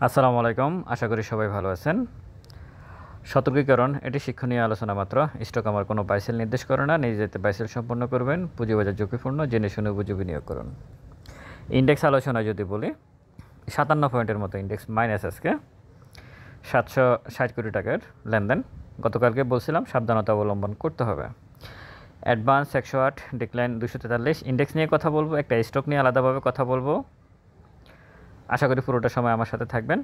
আসসালামু আলাইকুম, আশা করি সবাই ভালো আছেন। সতর্কীকরণ, এটি শিক্ষণীয় আলোচনা মাত্র। স্টক আমার কোনো বাইসেল নির্দেশ করে না। নিজেতে বাইসেল সম্পন্ন করবেন। পুঁজিবাজার ঝুঁকিপূর্ণ, জেনে শুনে বুঝে বিনিয়োগ করুন। ইন্ডেক্স আলোচনা যদি বলি, 57 পয়েন্টের মতো ইন্ডেক্স মাইনাস আজকে, 760 কোটি টাকার লেনদেন। গতকালকে বলছিলাম সাবধানতা অবলম্বন করতে হবে। Advance 108, decline 243। ইন্ডেক্স নিয়ে কথা বলবো, একটা স্টক নিয়ে আলাদাভাবে কথা বলবো। আশা করি পুরোটা সময় আমার সাথে থাকবেন।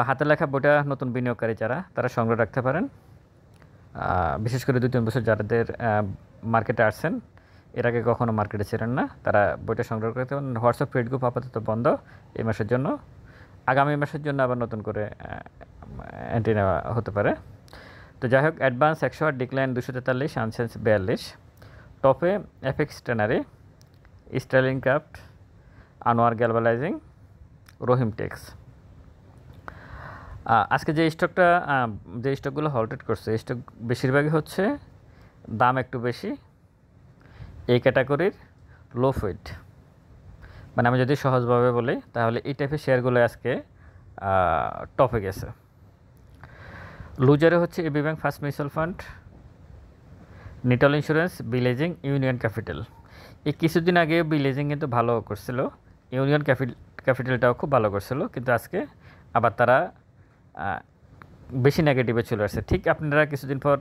হাতের লেখা বইটা নতুন বিনিয়োগকারী যারা, তারা সংগ্রহ রাখতে পারেন। বিশেষ করে 2-3 বছর যাদের মার্কেটে আসছেন, এর আগে কখনও মার্কেটে ছিলেন না, তারা বইটা সংগ্রহ করতে পারেন। হোয়াটসঅ্যাপ ফ্রেড গ্রুপ আপাতত বন্ধ এই মাসের জন্য। আগামী মাসের জন্য আবার নতুন করে এন্ট্রি নেওয়া হতে পারে। তো যাই হোক, অ্যাডভান্স 108, ডিক্লাইন 243, আনসেন্স 42। টপে FX Tannery, Sterling Craft, Anwar Galvanizing, Rahim Tex. আজকে যে স্টকগুলো হল্টেড করছে, স্টক বেশিরভাগই হচ্ছে দাম একটু বেশি, এই ক্যাটাগরির লো ফেট। মানে আমি যদি সহজভাবে বলি তাহলে এই টাইপের শেয়ারগুলো আজকে টপে গেছে। লুজারে হচ্ছে AB Bank, First Mutual Fund, Nitol Insurance, বিলেজিং, ইউনিয়ন ক্যাপিটাল। এই কিছুদিন আগে বিলেজিং কিন্তু ভালো করছিল, ইউনিয়ন ক্যাপিটালটাও খুব ভালো করছিল, কিন্তু আজকে আবার তারা বেশি নেগেটিভে চলে আসছে। ঠিক আপনারা কিছুদিন পর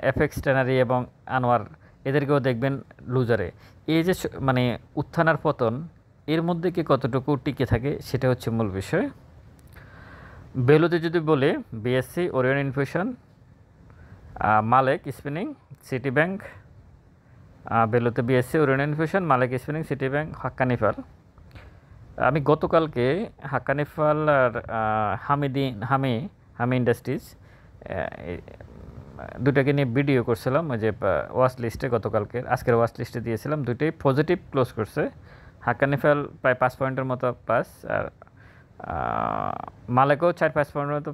এফএক্স ট্যানারি এবং আনোয়ার এদেরকেও দেখবেন লুজারে। এই যে মানে উত্থান আর পতন, এর মধ্যে কি কতটুকু টিকে থাকে সেটা হচ্ছে মূল বিষয়। ভ্যালুতে যদি বলি, বিএসসি, ওরিয়ন ইনফিউশন, মালেক স্পিনিং, সিটি ব্যাংক। ভ্যালুতে বিএসসি, ওরিয়ন ইনফিউশন, মালেক স্পিনিং, সিটি ব্যাংক, হাক্কানিফাল। আমি গতকালকে হাক্কানিফাল আর হামি ইন্ডাস্ট্রিজ দুটাকে নিয়ে ভিডিও করছিলাম, ওই যে ওয়াচ লিস্টে গতকালকে, আজকের ওয়াচ লিস্টে দিয়েছিলাম। দুটোই পজিটিভ ক্লোজ করছে। হাক্কানিফাল প্রায় 5 পয়েন্টের মতো প্লাস, আর মালেকও 4-5 পয়েন্টের মতো,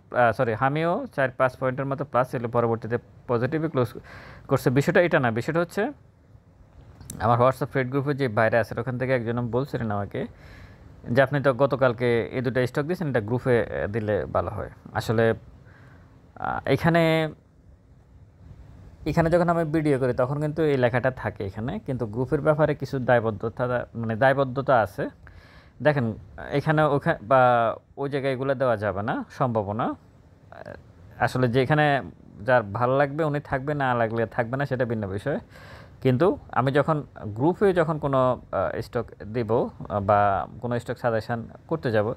হামিও 4-5 পয়েন্টের মতো প্লাস ছিল, পরবর্তীতে পজিটিভই ক্লোজ করছে। বিষয়টা এটা না, বিষয়টা হচ্ছে আমার হোয়াটসঅ্যাপ ফ্রেড গ্রুপে যে বাইরে আছে, ওখান থেকে একজন বলছিলেন আমাকে যে আপনি তো গতকালকে এই দুটো স্টক দিয়েছেন, এটা গ্রুপে দিলে ভালো হয়। আসলে এখানে যখন আমি ভিডিও করি তখন কিন্তু এই লেখাটা থাকে এখানে, কিন্তু গ্রুপের ব্যাপারে কিছু দায়বদ্ধতা আছে। দেখেন, এখানে ওখানে বা ওই জায়গায় এগুলো দেওয়া যাবে না, সম্ভাবনা। আসলে যেখানে যার ভালো লাগবে উনি থাকবে, না লাগলে থাকবে না, সেটা ভিন্ন বিষয়। কিন্তু আমি যখন গ্রুপে কোনো স্টক দেব বা কোনো স্টক সাজেশান করতে যাব,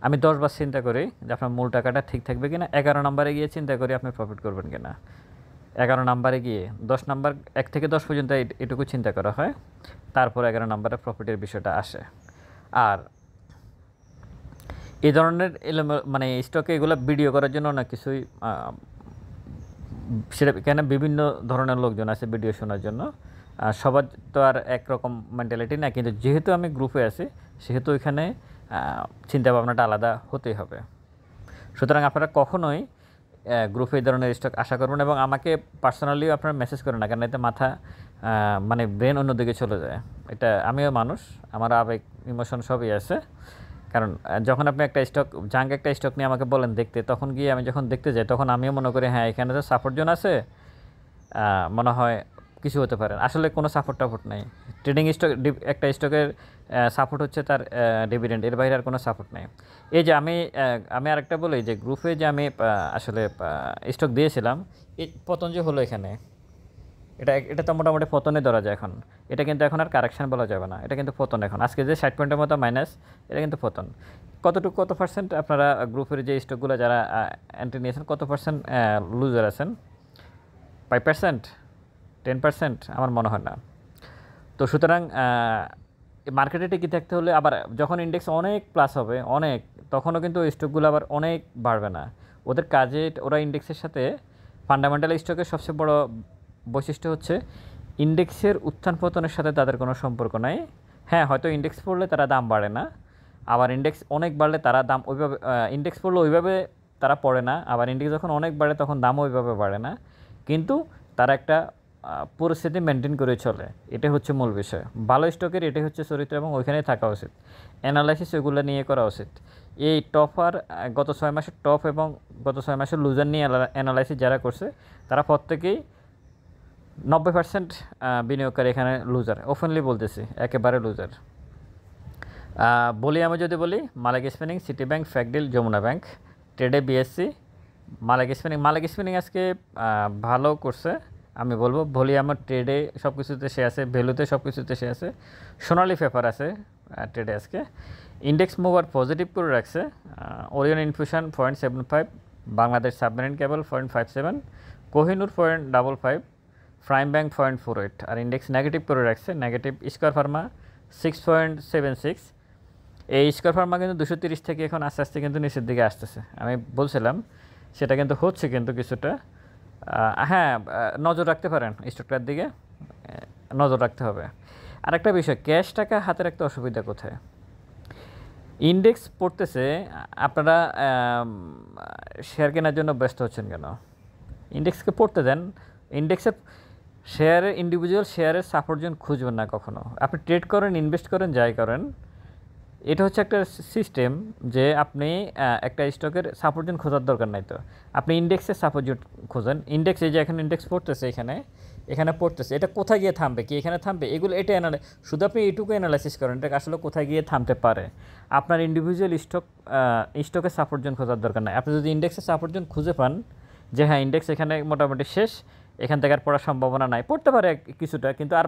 আমি 10 বার চিন্তা করি যে আপনার মূল টাকাটা ঠিক থাকবে কিনা। 11 নম্বরে গিয়ে চিন্তা করি আপনি প্রফিট করবেন কিনা। 11 নম্বরে গিয়ে 10 নম্বর, 1 থেকে 10 পর্যন্ত এটুকু চিন্তা করা হয়, তারপর 11 নম্বরে প্রফিটের বিষয়টা আসে। আর এই ধরনের স্টকে এগুলো ভিডিও করার জন্য অনেক কিছুই, সেটা কেন বিভিন্ন ধরনের লোকজন আছে ভিডিও শোনার জন্য। সবার তো আর একরকম মেন্টালিটি না, কিন্তু যেহেতু আমি গ্রুপে আছি সেহেতু এখানে চিন্তাভাবনাটা আলাদা হতেই হবে। সুতরাং আপনারা কখনোই গ্রুপে এই ধরনের স্টক আশা করবেন, এবং আমাকে পার্সোনালিও আপনারা মেসেজ করেন না, কারণ এতে মাথা ব্রেন অন্যদিকে চলে যায়। এটা আমিও মানুষ, আমার আবেগ ইমোশন সবই আছে। কারণ যখন আপনি একটা স্টক নিয়ে আমাকে বলেন দেখতে, তখন গিয়ে আমি যখন দেখতে যাই তখন আমিও মনে করি হ্যাঁ এখানে তো সাপোর্ট জোন আছে, মনে হয় কিছু হতে পারে। আসলে কোনো সাপোর্ট নেই। ট্রেডিং একটা স্টকের সাপোর্ট হচ্ছে তার ডিভিডেন্ড, এর বাইরে আর কোনো সাপোর্ট নেই। এই যে আমি আরেকটা বলি যে গ্রুপে যে আমি আসলে স্টক দিয়েছিলাম, এই পতন যে হলো এখানে, এটা তো মোটামুটি পতনে ধরা যায় এখন। এটা কিন্তু এখন আর কারেকশান বলা যাবে না, এটা কিন্তু পতন। এখন আজকে যে 60 পয়েন্টের মতো মাইনাস, এটা কিন্তু পতন। কত পার্সেন্ট আপনারা গ্রুপের যে স্টকগুলো যারা এন্ট্রি নিয়েছেন, কত পার্সেন্ট লুজার আছেন? 5%, 10%? আমার মনে হয় না। তো সুতরাং মার্কেটে টিকে থাকতে হলে, আবার যখন ইন্ডেক্স অনেক প্লাস হবে অনেক, তখনও কিন্তু স্টকগুলো আবার অনেক বাড়বে না। ওদের কাজে ওরা ইন্ডেক্সের সাথে, ফান্ডামেন্টাল স্টকের সবচেয়ে বড় বৈশিষ্ট্য হচ্ছে ইন্ডেক্সের উত্থান পতনের সাথে তাদের কোনো সম্পর্ক নাই। হ্যাঁ, হয়তো ইন্ডেক্স পড়লে তারা দাম বাড়ে না, আবার ইন্ডেক্স অনেক বাড়লে তারা দাম ওইভাবে, ইন্ডেক্স পড়লে ওইভাবে তারা পড়ে না, আবার ইন্ডেক্স যখন অনেক বাড়ে তখন দামও ওইভাবে বাড়ে না। কিন্তু তারা একটা পরিস্থিতি মেনটেন করে চলে, এটা হচ্ছে মূল বিষয়। ভালো স্টকের এটাই হচ্ছে চরিত্র এবং ওইখানেই থাকা উচিত। অ্যানালাইসিস ওইগুলো নিয়ে করা উচিত। এই টপ আর গত 6 মাসের টপ এবং গত 6 মাসের লুজার নিয়ে অ্যানালাইসিস যারা করছে তারা প্রত্যেকেই 90% বিনিয়োগকারী এখানে লুজার, ওপেনলি বলতেছি, একেবারে লুজার। বলি আমি যদি বলি মালিক স্পিনিং, সিটি ব্যাংক, ফ্যাকডিল, যমুনা ব্যাংক, ট্রেডে বিএসসি, মালিক স্পিনিং আজকে ভালো করছে আমি বলবো। ভলিউমের ট্রেডে সব কিছুতে সে আছে, ভ্যালুতে সব কিছুতে সে আছে, সোনালি পেপার আছে ট্রেডে আজকে। ইন্ডেক্স মুভার পজিটিভ করে রাখছে, Orion infusion 0.75, Bangladesh submarine cable 0.57, Kohinoor 0.55, prime bank 0.48। আর ইন্ডেক্স নেগেটিভ করে রাখছে, নেগেটিভ স্কয়ার ফার্মা 6.76। এই স্কয়ার ফার্মা কিন্তু 230 থেকে এখন আস্তে আস্তে কিন্তু নিচের দিকে আসতেছে, আমি বলছিলাম সেটা কিন্তু হচ্ছে কিন্তু কিছুটা। হ্যাঁ, নজর রাখতে পারেন স্টকটার দিকে, নজর রাখতে হবে। আরেকটা বিষয়, ক্যাশ টাকা হাতে রাখতে অসুবিধা কোথায়? ইন্ডেক্স পড়তেছে, আপনারা শেয়ার কেনার জন্য ব্যস্ত হচ্ছেন কেন? ইন্ডেক্সকে পড়তে দেন। ইন্ডেক্সের শেয়ারের ইন্ডিভিজুয়াল শেয়ারের সাপোর্ট জোন খুঁজবেন না কখনো। আপনি ট্রেড করেন, ইনভেস্ট করেন, যাই করেন, এটা হচ্ছে একটা সিস্টেম যে আপনি একটা স্টকের সাপোর্ট জোন খোঁজার দরকার নাই। তো আপনি ইন্ডেক্সের সাপোর্ট জোন খোঁজেন। ইন্ডেক্স, এই যে এখন ইন্ডেক্স পড়তেছে, এখানে পড়তেছে, এটা কোথায় গিয়ে থামবে, কি এখানে থামবে, এগুলো এটা শুধু আপনি এইটুকু অ্যানালাইসিস করেন এটা আসলে কোথায় গিয়ে থামতে পারে। আপনার ইন্ডিভিজুয়াল স্টকের সাপোর্ট জোন খোঁজার দরকার নাই। আপনি যদি ইন্ডেক্সের সাপোর্ট জোন খুঁজে পান যে হ্যাঁ ইন্ডেক্স এখানে মোটামুটি শেষ, এখান থেকে আর পড়ার সম্ভাবনা নাই, পড়তে পারে কিছুটা কিন্তু আর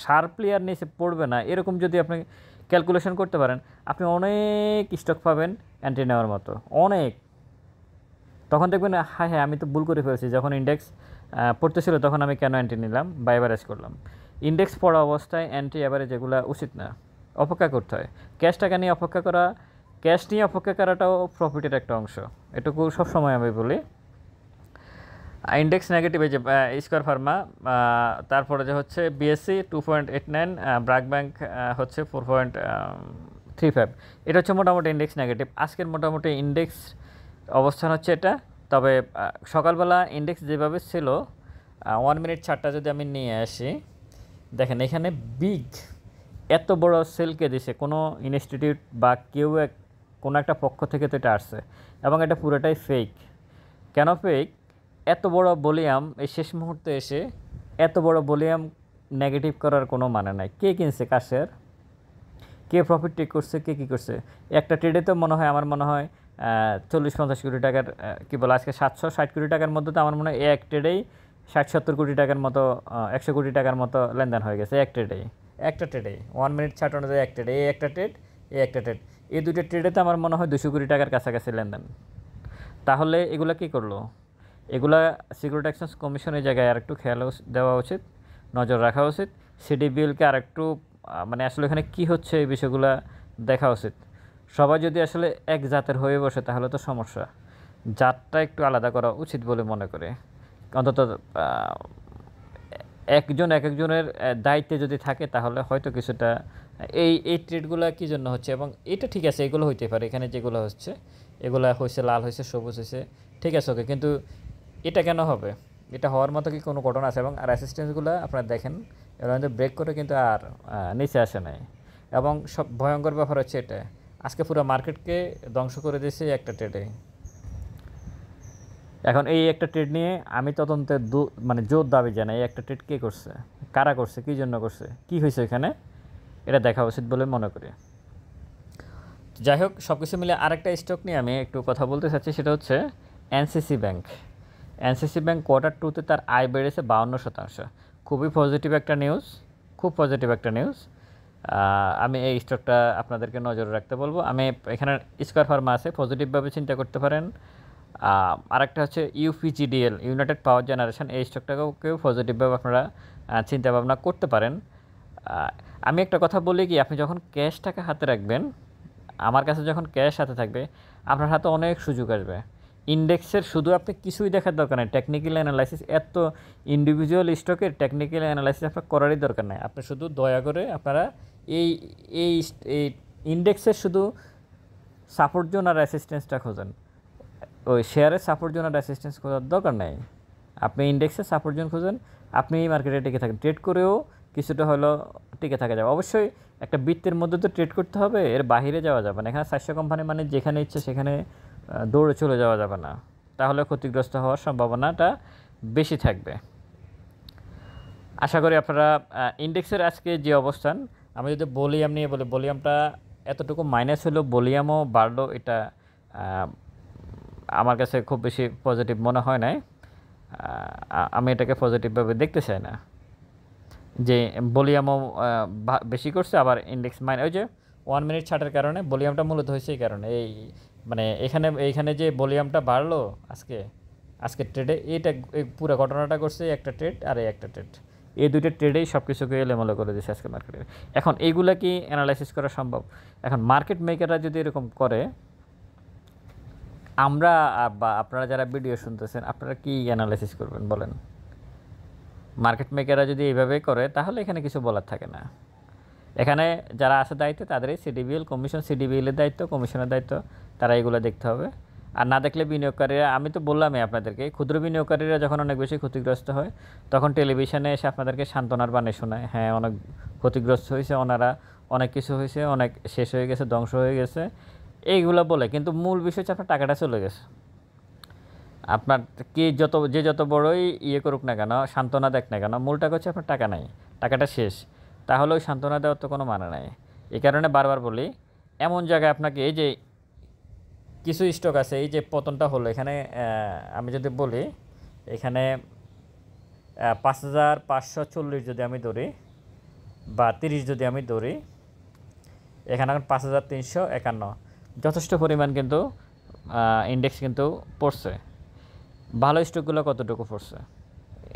শার্পলি আর নিচে পড়বে না, এরকম যদি আপনি ক্যালকুলেশন করতে পারেন, আপনি অনেক স্টক পাবেন এন্ট্রি নেওয়ার মতো, অনেক। তখন দেখবেন হ্যাঁ হ্যাঁ আমি তো ভুল করে ফেলেছি, যখন ইন্ডেক্স পড়তেছিল তখন আমি কেন এন্ট্রি নিলাম বা অ্যাভারেজ করলাম। ইন্ডেক্স পড়া অবস্থায় এন্ট্রি অ্যাভারেজ এগুলো উচিত না, অপেক্ষা করতে হয়। ক্যাশ টাকা নিয়ে অপেক্ষা করা, ক্যাশ নিয়ে অপেক্ষা করাটাও প্রফিটের একটা অংশ, এটুকু সবসময় আমি বলি। ইন্ডেক্স নেগেটিভ, এই যে স্কয়ার ফার্মা, তারপরে যে হচ্ছে বিএসসি 2.89, ব্র্যাক ব্যাংক হচ্ছে 4.35। এটা হচ্ছে মোটামুটি ইন্ডেক্স নেগেটিভ। আজকের মোটামুটি ইন্ডেক্স অবস্থান হচ্ছে এটা। তবে সকালবেলা ইন্ডেক্স যেভাবে ছিল, 1 মিনিট চার্টটা যদি আমি নিয়ে আসি, দেখেন এখানে বিগ এত বড় সেলকে দিছে কোনো ইনস্টিটিউট বা কেউ কোনো একটা পক্ষ থেকে তো এটা আসছে, এবং এটা পুরোটাই ফেক। কেন ফেক? এত বড় ভলিউম এই শেষ মুহূর্তে এসে এত বড় ভলিউম নেগেটিভ করার কোনো মানে নাই। কে কিনছে কার শেয়ার, কে প্রফিট টেক করছে, কে কী করছে? একটা ট্রেডে তো মনে হয়, আমার মনে হয় 40-50 কোটি টাকার, কী বলে, আজকে 760 কোটি টাকার মধ্যে তো আমার মনে হয় এক ট্রেডেই 60-70 কোটি টাকার মতো, 100 কোটি টাকার মতো লেনদেন হয়ে গেছে এক ট্রেডেই। একটা ট্রেডেই 1 মিনিট চার্ট অনুযায়ী এক ট্রেডে, এই একটা ট্রেড, এই একটা ট্রেড, এই দুটো ট্রেডে তো আমার মনে হয় 200 কোটি টাকার কাছাকাছি লেনদেন। তাহলে এগুলো কী করলো? এগুলা সিকিউরিটি এক্সচেঞ্জ কমিশনের জায়গায় আরেকটু খেয়াল দেওয়া উচিত, নজর রাখা উচিত। সিডিবিএলকে আরেকটু মানে আসলে এখানে কী হচ্ছে এই বিষয়গুলো দেখা উচিত। সবাই যদি আসলে এক জাতের হয়ে বসে তাহলে তো সমস্যা, জাতটা একটু আলাদা করা উচিত বলে মনে করে। অন্তত একজনের দায়িত্বে যদি থাকে তাহলে হয়তো কিছুটা এই ট্রেডগুলো কী জন্য হচ্ছে, এবং এটা ঠিক আছে, এগুলো হইতে পারে, এখানে যেগুলো হচ্ছে এগুলো হয়েছে লাল, হয়েছে সবুজ, হয়েছে ঠিক আছে, ওকে, কিন্তু এটা কেন হবে? এটা হওয়ার মতো কি কোনো ঘটনা আছে? এবং রেসিস্টেন্সগুলো আপনারা দেখেন, এরা কিন্তু ব্রেক করে কিন্তু আর নিচে আসে নাই। এবং সব ভয়ঙ্কর ব্যাপার হচ্ছে এটা, আজকে পুরো মার্কেটকে ধ্বংস করে দিয়েছে একটা ট্রেডে। এখন এই একটা ট্রেড নিয়ে আমি তদন্তের মানে জোর দাবি জানাই, এই একটা ট্রেড কে করছে, কারা করছে, কী জন্য করছে, কী হয়েছে এখানে, এটা দেখা উচিত বলে মনে করি। যাই হোক, সব কিছু মিলে আরেকটা স্টক নিয়ে আমি একটু কথা বলতে চাচ্ছি, সেটা হচ্ছে এনসিসি ব্যাংক। এনসিসি ব্যাংক Q2-তে তার আয় বেড়েছে 52%, খুবই পজিটিভ একটা নিউজ, খুব পজিটিভ একটা নিউজ। আমি এই স্টকটা আপনাদেরকে নজরে রাখতে বলবো। আমি এখানে স্কয়ার ফার্মা আছে, পজিটিভভাবে চিন্তা করতে পারেন। আরেকটা হচ্ছে ইউপিজিডিএল, ইউনাইটেড পাওয়ার জেনারেশন, এই স্টকটাকেও পজিটিভভাবে আপনারা চিন্তা ভাবনা করতে পারেন। আমি একটা কথা বলি কি, আপনি যখন ক্যাশ টাকা হাতে রাখবেন, আমার কাছে যখন ক্যাশ হাতে থাকবে, আপনার হাতে অনেক সুযোগ আসবে। ইন্ডেক্সের শুধু আপনি কিছুই দেখার দরকার নেই, টেকনিক্যাল অ্যানালাইসিস, এত ইন্ডিভিজুয়াল স্টকের টেকনিক্যাল অ্যানালাইসিস আপনার করারই দরকার নেই। আপনি শুধু দয়া করে আপনারা এই এই এই ইন্ডেক্সের শুধু সাপোর্ট জোন আর রেসিস্ট্যান্সটা খোঁজেন, ওই শেয়ারের সাপোর্ট জোন আর রেসিস্ট্যান্স খোঁজার দরকার নেই। আপনি ইন্ডেক্সে সাপোর্ট জোন খুঁজেন, আপনি এই মার্কেটে টিকে থাকেন, ট্রেড করেও কিছুটা হলো টিকে থাকা যাবে। অবশ্যই একটা বৃত্তের মধ্যে তো ট্রেড করতে হবে, এর বাইরে যাওয়া যাবে না। এখানে 400 কোম্পানি মানে যেখানে ইচ্ছে সেখানে দৌড়ে চলে যাওয়া যাবে না, তাহলে ক্ষতিগ্রস্ত হওয়ার সম্ভাবনাটা বেশি থাকবে। আশা করি আপনারা ইন্ডেক্সের আজকে যে অবস্থান, আমি যদি ভলিউম নিয়ে বলি, ভলিউমটা এতটুকু মাইনাস হলো, ভলিউমও বাড়লো, এটা আমার কাছে খুব বেশি পজিটিভ মনে হয় নাই। আমি এটাকে পজিটিভভাবে দেখতে চাই না যে ভলিউমও বেশি করছে, আবার ইন্ডেক্স ওই যে 1 মিনিট ছাটের কারণে ভলিউমটা মূলত হয়েছে এই কারণে, এই মানে এইখানে যে ভলিউমটা বাড়লো আজকের ট্রেডে, এইটা এই পুরো ঘটনাটা করছে একটা ট্রেড আর এই একটা ট্রেড, এই দুইটা ট্রেডেই সব কিছুকে এলোমেলো করে দিয়েছে আজকে মার্কেটে। এখন এইগুলা কি অ্যানালাইসিস করা সম্ভব? এখন মার্কেট মেকাররা যদি এরকম করে, আমরা বা আপনারা যারা ভিডিও শুনতেছেন আপনারা কি অ্যানালাইসিস করবেন বলেন? মার্কেট মেকাররা যদি এইভাবে করে তাহলে এখানে কিছু বলার থাকে না। এখানে যারা আছে দায়িত্বে তাদেরই সিডিবিএল কমিশন, সিডিবিএলের দায়িত্ব, কমিশনের দায়িত্ব, তারা এগুলো দেখতে হবে। আর না দেখলে বিনিয়োগকারীরা, আমি তো বললামই আপনাদেরকে, ক্ষুদ্র বিনিয়োগকারীরা যখন অনেক বেশি ক্ষতিগ্রস্ত হয় তখন টেলিভিশনে এসে আপনাদেরকে সান্ত্বনার বাণী শোনায়, হ্যাঁ অনেক ক্ষতিগ্রস্ত হয়েছে, ওনারা অনেক কিছু হয়েছে, অনেক শেষ হয়ে গেছে, ধ্বংস হয়ে গেছে, এইগুলো বলে। কিন্তু মূল বিষয় হচ্ছে আপনার টাকাটা চলে গেছে। আপনার কি যত বড়ই ইয়ে করুক না কেন, সান্ত্বনা দেখ না কেন, মূল টাকা হচ্ছে আপনার টাকা নাই, টাকাটা শেষ, তাহলে ওই সান্ত্বনা দেওয়ার তো কোনো মানে নাই। এই কারণে বারবার বলি, এমন জায়গায় আপনাকে, এই যে কিছু স্টক আছে, এই যে পতনটা হলো এখানে, আমি যদি বলি এখানে 5540 যদি আমি ধরি বা 30 যদি আমি ধরি, এখানে এখন 5351, যথেষ্ট পরিমাণ কিন্তু ইন্ডেক্স কিন্তু পড়ছে। ভালো স্টকগুলো কতটুকু পড়ছে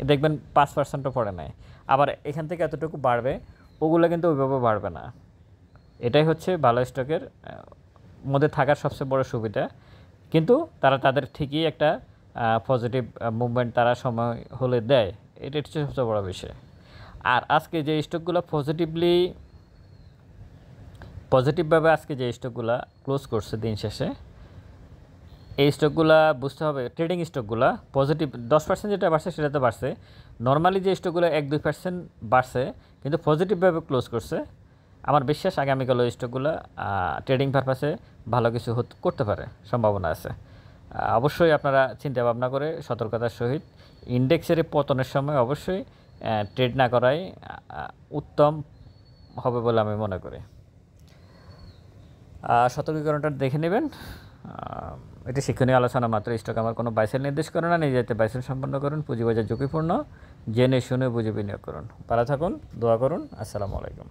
দেখবেন, 5%ও পড়ে নাই। আবার এখান থেকে এতটুকু বাড়বে, ওগুলো কিন্তু ওইভাবে বাড়বে না। এটাই হচ্ছে ভালো স্টকের মধ্যে থাকার সবচেয়ে বড় সুবিধা। কিন্তু তারা তাদের ঠিকই একটা পজিটিভ মুভমেন্ট তারা সময় হলে দেয়, এটা হচ্ছে সবচেয়ে বড় বিষয়। আর আজকে যে স্টকগুলো পজিটিভভাবে আজকে যে স্টকগুলো ক্লোজ করছে দিন শেষে, এই স্টকগুলো বুঝতে হবে, ট্রেডিং স্টকগুলো পজিটিভ 10% যেটা বাড়ছে সেটা তো বাড়ছে, নর্মালি যে স্টকগুলো 1-2% বাড়ছে কিন্তু পজিটিভভাবে ক্লোজ করছে, আমার বিশ্বাস আগামীকাল ওই স্টকগুলো ট্রেডিং পারপাসে ভালো কিছু করতে পারে, সম্ভাবনা আছে। অবশ্যই আপনারা চিন্তা ভাবনা করে সতর্কতার সহিত ইন্ডেক্সের পতনের সময় অবশ্যই ট্রেড না করাই উত্তম হবে বলে আমি মনে করি। সতর্কীকরণটা দেখে নেবেন। এটি শিক্ষণীয় আলোচনা মাত্র। স্টক আমার কোনো বাইসেল নির্দেশ করে না, নিজেতে বাইসেল সম্পন্ন করুন, পুঁজিবাজার ঝুঁকিপূর্ণ, জেনে শুনে বুঝে বিনিয়োগ করুন। ভালো থাকুন, দোয়া করুন। আসসালামু আলাইকুম।